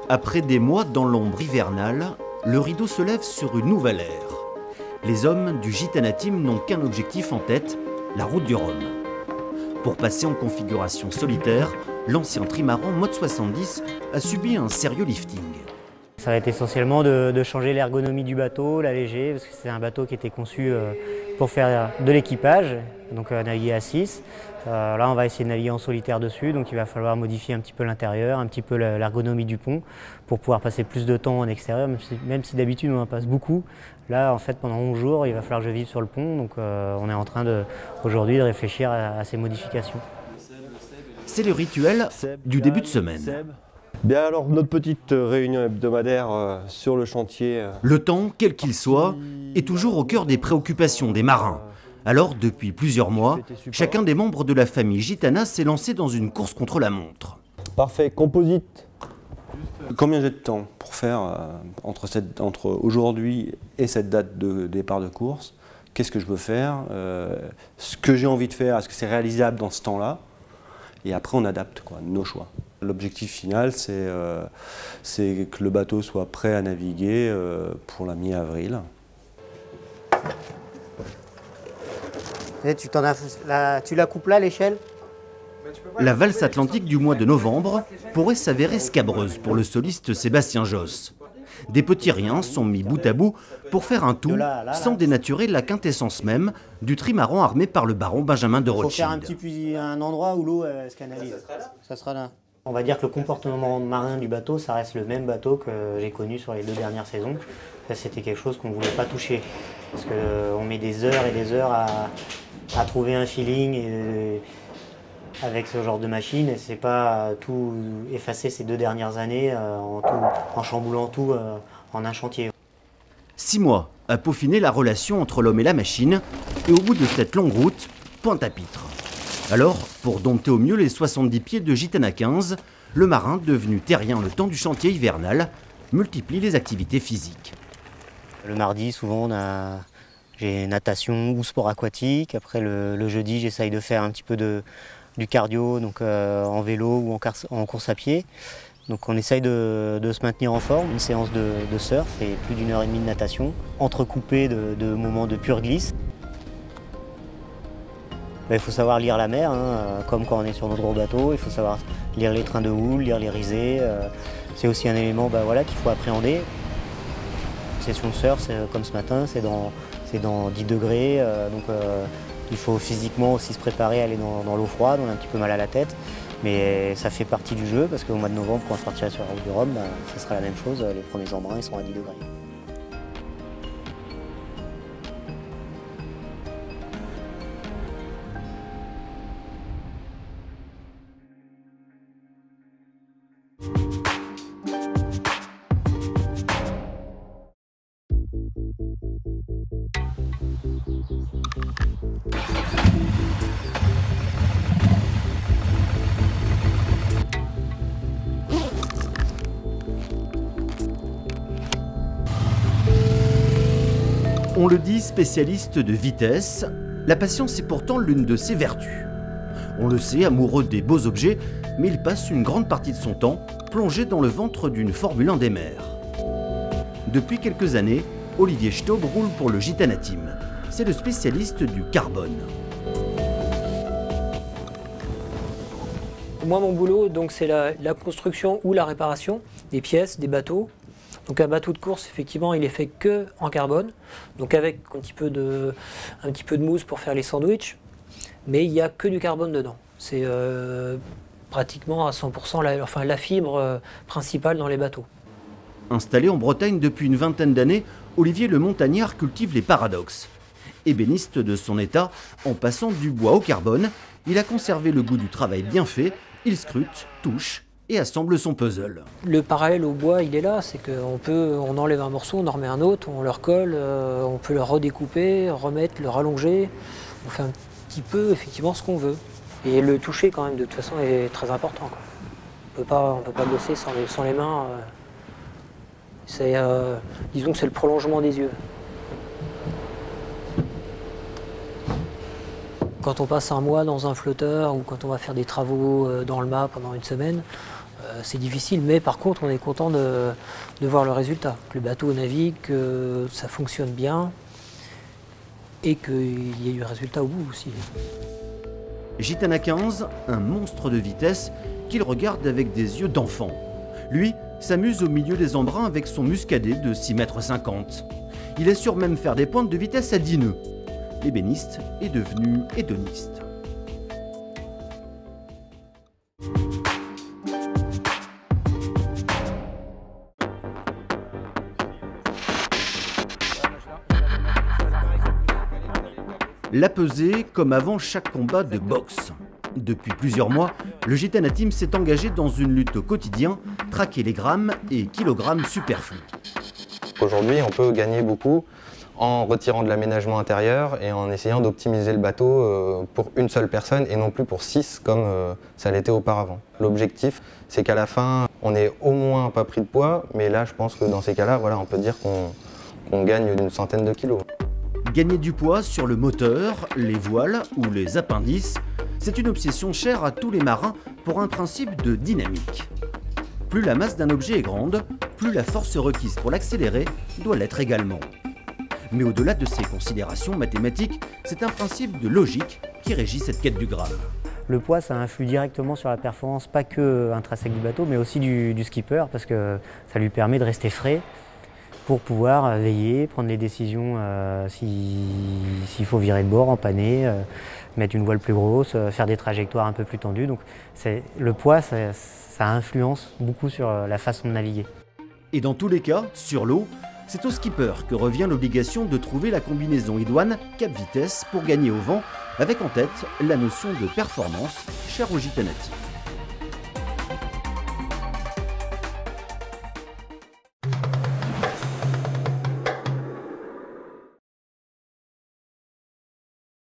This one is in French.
Après des mois dans l'ombre hivernale, le rideau se lève sur une nouvelle ère. Les hommes du Gitana Team n'ont qu'un objectif en tête, la route du Rhum. Pour passer en configuration solitaire, l'ancien trimaran Mode 70 a subi un sérieux lifting. Ça va être essentiellement de changer l'ergonomie du bateau, l'alléger, parce que c'est un bateau qui était conçu pour faire de l'équipage, donc naviguer à 6. Là, on va essayer de naviguer en solitaire dessus, donc il va falloir modifier un petit peu l'intérieur, un petit peu l'ergonomie du pont, pour pouvoir passer plus de temps en extérieur, même si d'habitude on en passe beaucoup. Là, en fait, pendant 11 jours, il va falloir que je vive sur le pont, donc on est en train aujourd'hui de réfléchir à ces modifications. C'est le rituel du début de semaine. Bien alors, notre petite réunion hebdomadaire sur le chantier. Le temps, quel qu'il soit, est toujours au cœur des préoccupations des marins. Alors, depuis plusieurs mois, chacun des membres de la famille Gitana s'est lancé dans une course contre la montre. Parfait, composite. Combien j'ai de temps pour faire entre aujourd'hui et cette date de départ de course? Qu'est-ce que je veux faire? Ce que j'ai envie de faire, est-ce que c'est réalisable dans ce temps-là? Et après, on adapte nos choix. L'objectif final, c'est que le bateau soit prêt à naviguer pour la mi-avril. Tu la coupes là, l'échelle? La valse atlantique du mois de novembre pourrait s'avérer scabreuse pour le soliste Sébastien Josse. Des petits riens sont mis bout à bout pour faire un tout sans dénaturer la quintessence même du trimaran armé par le baron Benjamin de Rothschild. Il faut faire un endroit où l'eau se canalise. Ça sera là. On va dire que le comportement marin du bateau, ça reste le même bateau que j'ai connu sur les 2 dernières saisons. C'était quelque chose qu'on ne voulait pas toucher. Parce qu'on met des heures et des heures à trouver un feeling avec ce genre de machine. Et c'est pas tout effacer ces 2 dernières années en chamboulant tout en un chantier. 6 mois à peaufiner la relation entre l'homme et la machine. Et au bout de cette longue route, pointe à pitre. Alors, pour dompter au mieux les 70 pieds de Gitana 15, le marin, devenu terrien le temps du chantier hivernal, multiplie les activités physiques. Le mardi, souvent, j'ai natation ou sport aquatique. Après, le jeudi, j'essaye de faire un petit peu du cardio, donc en vélo ou en course à pied. Donc on essaye de se maintenir en forme. Une séance de surf et plus d'1 heure et demie de natation, entrecoupée de moments de pure glisse. Il faut savoir lire la mer, comme quand on est sur notre gros bateau. Il faut savoir lire les trains de houle, lire les risées. C'est aussi un élément qu'il faut appréhender. Session de surf, comme ce matin, c'est dans 10 degrés. Donc il faut physiquement aussi se préparer à aller dans l'eau froide. On a un petit peu mal à la tête. Mais ça fait partie du jeu parce qu'au mois de novembre, quand on sortira sur la route du Rhum, ça sera la même chose. Les premiers embruns ils sont à 10 degrés. On le dit, spécialiste de vitesse, la patience est pourtant l'une de ses vertus. On le sait, amoureux des beaux objets, mais il passe une grande partie de son temps plongé dans le ventre d'une Formule 1 des mers. Depuis quelques années, Olivier Staub roule pour le Gitana Team. C'est le spécialiste du carbone. Moi, mon boulot, c'est la construction ou la réparation des pièces, des bateaux. Donc un bateau de course, effectivement, il est fait que en carbone, donc avec un petit peu de mousse pour faire les sandwichs, mais il n'y a que du carbone dedans. C'est pratiquement à 100% la fibre principale dans les bateaux. Installé en Bretagne depuis une vingtaine d'années, Olivier le Montagnard cultive les paradoxes. Ébéniste de son état, en passant du bois au carbone, il a conservé le goût du travail bien fait, il scrute, touche et assemble son puzzle. Le parallèle au bois, il est là, c'est qu'on enlève un morceau, on en remet un autre, on le recolle, on peut le redécouper, remettre, le rallonger. On fait un petit peu effectivement ce qu'on veut. Et le toucher quand même de toute façon est très important, quoi. On peut pas bosser sans les mains. Disons que c'est le prolongement des yeux. Quand on passe un mois dans un flotteur ou quand on va faire des travaux dans le mât pendant une semaine, C'est difficile, mais par contre, on est content de voir le résultat. Que le bateau navigue, que ça fonctionne bien et qu'il y ait eu résultat au bout aussi. Gitana 15, un monstre de vitesse qu'il regarde avec des yeux d'enfant. Lui s'amuse au milieu des embruns avec son muscadet de 6,50 m. Il est sûr même faire des pointes de vitesse à 10 nœuds. L'ébéniste est devenu hédoniste. La pesée comme avant chaque combat de boxe. Depuis plusieurs mois, le Gitana Team s'est engagé dans une lutte au quotidien, traquer les grammes et kilogrammes superflus. Aujourd'hui, on peut gagner beaucoup en retirant de l'aménagement intérieur et en essayant d'optimiser le bateau pour une seule personne et non plus pour 6 comme ça l'était auparavant. L'objectif, c'est qu'à la fin, on n'ait au moins pas pris de poids, mais là, je pense que dans ces cas-là, voilà, on peut dire qu'on gagne d'une centaine de kilos. Gagner du poids sur le moteur, les voiles ou les appendices, c'est une obsession chère à tous les marins pour un principe de dynamique. Plus la masse d'un objet est grande, plus la force requise pour l'accélérer doit l'être également. Mais au-delà de ces considérations mathématiques, c'est un principe de logique qui régit cette quête du gramme. Le poids, ça influe directement sur la performance, pas que intrinsèque du bateau, mais aussi du skipper, parce que ça lui permet de rester frais pour pouvoir veiller, prendre les décisions s'il faut virer de bord, empanner, mettre une voile plus grosse, faire des trajectoires un peu plus tendues. Donc le poids, ça influence beaucoup sur la façon de naviguer. Et dans tous les cas, sur l'eau, c'est au skipper que revient l'obligation de trouver la combinaison idoine cap-vitesse pour gagner au vent, avec en tête la notion de performance chère au Gitana Team.